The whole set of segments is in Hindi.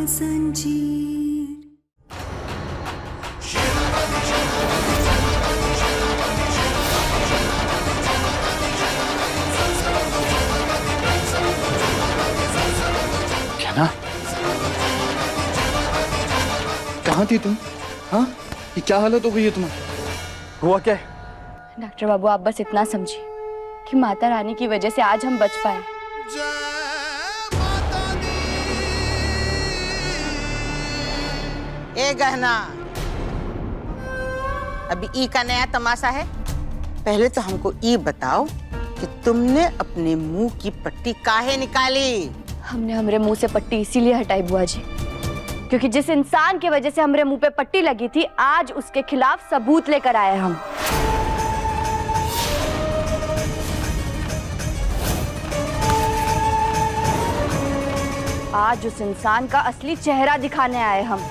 संजीर। क्या ना? कहाँ थी तुम? हाँ, ये क्या हालत हो गई है तुम्हारी? हुआ क्या है? डॉक्टर बाबू, आप बस इतना समझिए कि माता रानी की वजह से आज हम बच पाए। ए गहना, अभी ई का नया तमाशा है। पहले तो हमको ई बताओ कि तुमने अपने मुंह की पट्टी काहे निकाली? हमने हमरे मुंह से पट्टी इसीलिए हटाई बुआ जी, क्योंकि जिस इंसान की वजह से हमरे मुंह पे पट्टी लगी थी, आज उसके खिलाफ सबूत लेकर आए हम। आज उस इंसान का असली चेहरा दिखाने आए हम।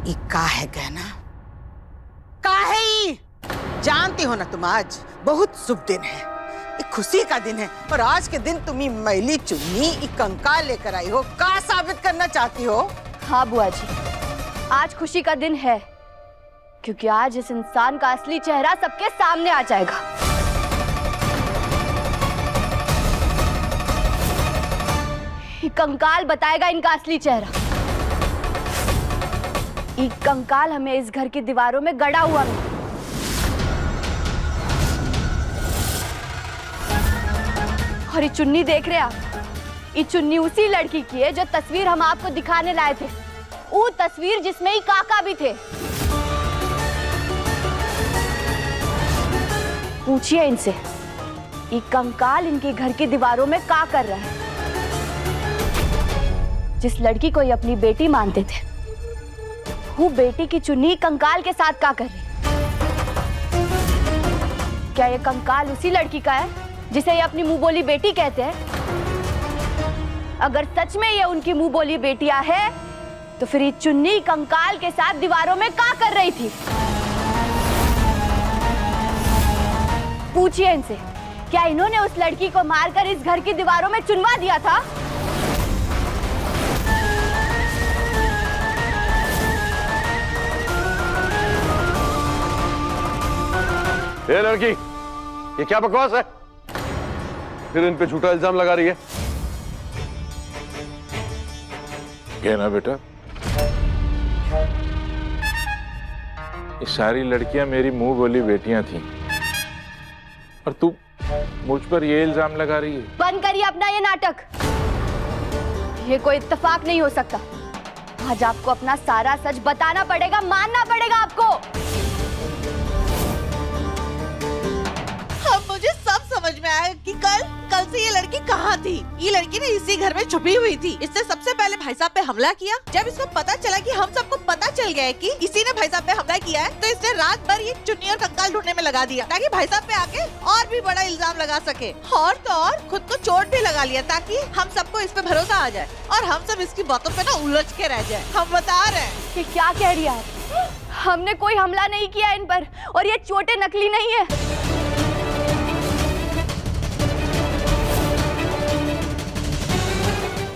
ई का है गहना? का है ई? जानती हो ना तुम, आज बहुत शुभ दिन है, एक खुशी का दिन है, और आज के दिन तुम ई मैली चुन्नी, ई कंकाल लेकर आई हो। का साबित करना चाहती हो? हाँ बुआ जी, आज खुशी का दिन है, क्योंकि आज इस इंसान का असली चेहरा सबके सामने आ जाएगा। ये कंकाल बताएगा इनका असली चेहरा। ये कंकाल हमें इस घर की दीवारों में गड़ा हुआ मिला। और ये चुन्नी देख रहे हैं आप? ये चुन्नी उसी लड़की की है जो तस्वीर हम आपको दिखाने लाए थे, वो तस्वीर जिसमें ही काका भी थे। पूछिए इनसे, ये कंकाल इनके घर की दीवारों में क्या कर रहा है? जिस लड़की को ये अपनी बेटी मानते थे, वो बेटी की चुन्नी कंकाल के साथ क्या कर रही? क्या ये कंकाल उसी लड़की का है जिसे ये अपनी मुंह बोली बेटी कहते हैं? अगर सच में ये उनकी मुंह बोली बेटियां है, तो फिर ये चुन्नी कंकाल के साथ दीवारों में क्या कर रही थी? पूछिए इनसे, क्या इन्होंने उस लड़की को मारकर इस घर की दीवारों में चुनवा दिया था? ये लड़की, ये क्या बकवास है? फिर इन पे झूठा इल्जाम लगा रही है। कहना बेटा, ये सारी लड़कियां मेरी मुंह बोली बेटियां थीं, और तू मुझ पर ये इल्जाम लगा रही है? बंद करिए अपना ये नाटक। ये कोई इत्तेफाक नहीं हो सकता। आज आपको अपना सारा सच बताना पड़ेगा, मानना पड़ेगा आपको। अब मुझे सब समझ में आया कि कल से ये लड़की कहाँ थी। ये लड़की ने इसी घर में छुपी हुई थी। इसने सबसे पहले भाई साहब पे हमला किया। जब इसको पता चला कि हम सबको पता चल गया है कि इसी ने भाई साहब पे हमला किया है, तो इसने रात भर ये चुन्नी और कंकाल ढूंढने में लगा दिया, ताकि भाई साहब पे आके और भी बड़ा इल्जाम लगा सके। और तो और खुद को चोट भी लगा लिया, ताकि हम सबको इस पे भरोसा आ जाए और हम सब इसकी बातों पे ना उलझ के रह जाए। हम बता रहे हैं। ये क्या कह रही है आप? हमने कोई हमला नहीं किया इन पर, और ये चोटें नकली नहीं है।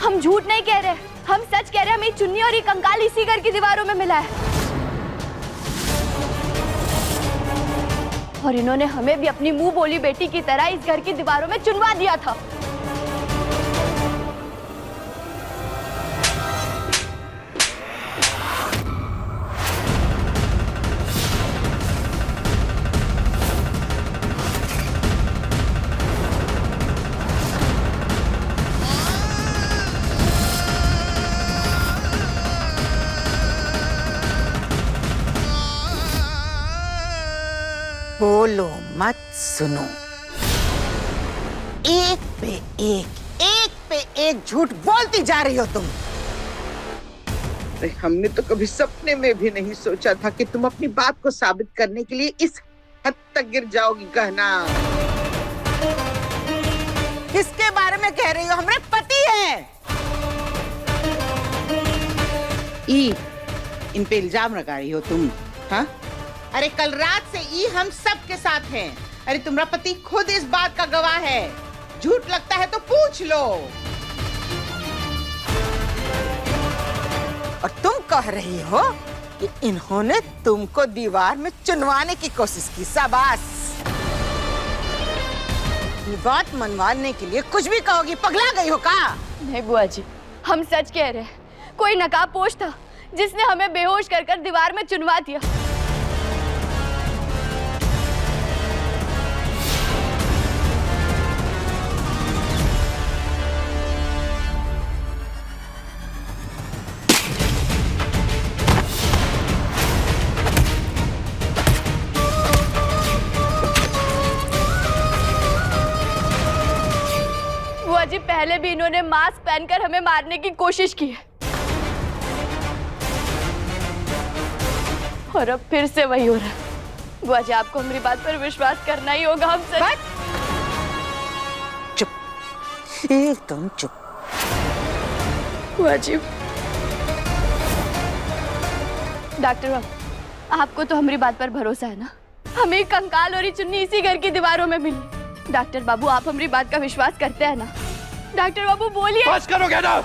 हम झूठ नहीं कह रहे, हम सच कह रहे हैं। हमें चुन्नी और ये कंकाल इसी घर की दीवारों में मिला है, और इन्होंने हमें भी अपनी मुंह बोली बेटी की तरह इस घर की दीवारों में चुनवा दिया था। बोलो मत, सुनो। एक पे एक झूठ बोलती जा रही हो तुम। अरे हमने तो कभी सपने में भी नहीं सोचा था कि तुम अपनी बात को साबित करने के लिए इस हद तक गिर जाओगी। कहना किसके बारे में कह रही हो? हमारे पति हैं। इन पे इल्जाम लगा रही हो तुम? हाँ? अरे कल रात से ई हम सब के साथ हैं। अरे तुम्हारा पति खुद इस बात का गवाह है। झूठ लगता है तो पूछ लो। और तुम कह रही हो कि इन्होंने तुमको दीवार में चुनवाने की कोशिश की। शाबाश। ये बात मनवाने के लिए कुछ भी कहोगी। पगला गई हो का? नहीं बुआ जी, हम सच कह रहे हैं। कोई नकाबपोश था जिसने हमें बेहोश कर कर दीवार में चुनवा दिया। बुआ जी, पहले भी इन्होंने मास्क पहनकर हमें मारने की कोशिश की है और अब फिर से वही हो रहा है। बुआ जी, आपको हमारी बात पर विश्वास करना ही होगा। हम सच। चुप, एकदम चुप। बुआ जी, डॉक्टर बाबू, आपको तो हमारी बात पर भरोसा है ना? हमें कंकाल और ये चुन्नी इसी घर की दीवारों में मिली। डॉक्टर बाबू, आप हमारी बात का विश्वास करते हैं ना? डॉक्टर बाबू बोलिए। बस करोगे ना?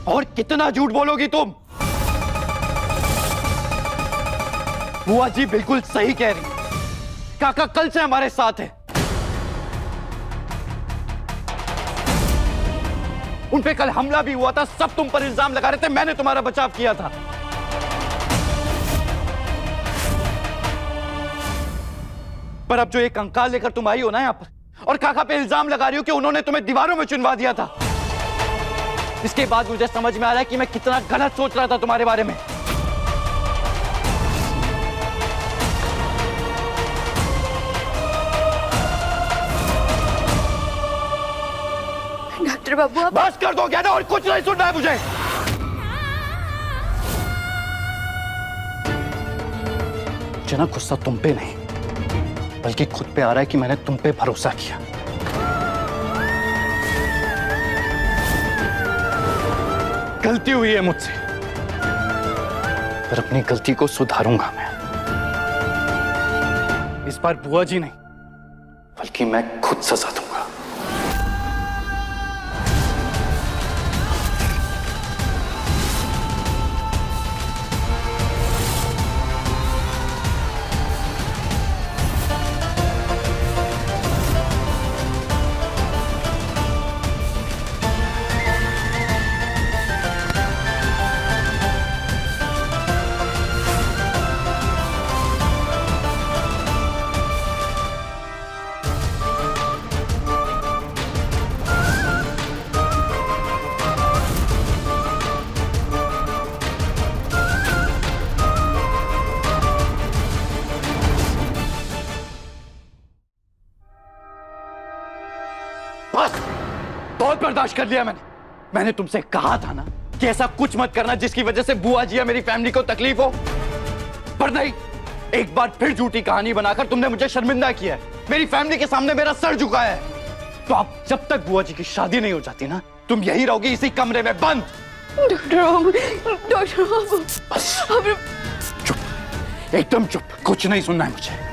और कितना झूठ बोलोगी तुम? बुआ जी बिल्कुल सही कह रही है। काका कल से हमारे साथ है। उन पे कल हमला भी हुआ था। सब तुम पर इल्जाम लगा रहे थे। मैंने तुम्हारा बचाव किया था। पर अब जो एक कंकाल लेकर तुम आई हो ना यहां पर, और काका पे इल्जाम लगा रही हो कि उन्होंने तुम्हें दीवारों में चुनवा दिया था, इसके बाद मुझे समझ में आ रहा है कि मैं कितना गलत सोच रहा था तुम्हारे बारे में। डॉक्टर बाबू, आप बस कर दो क्या ना? और कुछ नहीं सुनना है मुझे। मुझे ना गुस्सा तुम पे नहीं, बल्कि खुद पे आ रहा है कि मैंने तुम पे भरोसा किया। गलती हुई है मुझसे, पर अपनी गलती को सुधारूंगा मैं। इस बार बुआ जी नहीं, बल्कि मैं खुद सजा दूंगा। बस बहुत बर्दाश्त कर लिया मैंने तुमसे कहा था ना कि ऐसा कुछ मत करना जिसकी वजह से बुआ जी या मेरी फैमिली को तकलीफ हो। पर नहीं, एक बार फिर झूठी कहानी बनाकर तुमने मुझे शर्मिंदा किया है। मेरी फैमिली के सामने मेरा सर झुकाया है। तो अब जब तक बुआ जी की शादी नहीं हो जाती ना, तुम यही रहोगी इसी कमरे में बंद। डॉक्टर बाबू, बस चुप, एकदम चुप। कुछ नहीं सुनना है मुझे।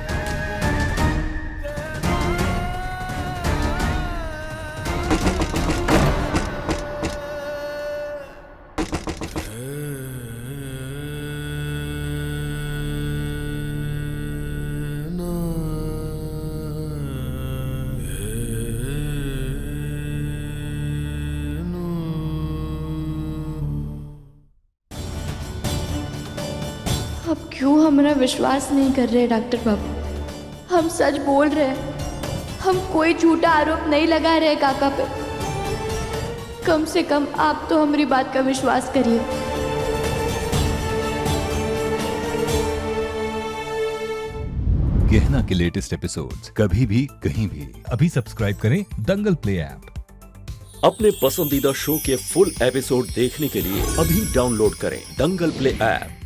अब क्यों हमारा विश्वास नहीं कर रहे डॉक्टर बाबू? हम सच बोल रहे हैं। हम कोई झूठा आरोप नहीं लगा रहे काका पे। कम से कम आप तो हमारी बात का विश्वास करिए। गहना के लेटेस्ट एपिसोड्स कभी भी कहीं भी अभी सब्सक्राइब करें दंगल प्ले ऐप। अपने पसंदीदा शो के फुल एपिसोड देखने के लिए अभी डाउनलोड करें दंगल प्ले ऐप।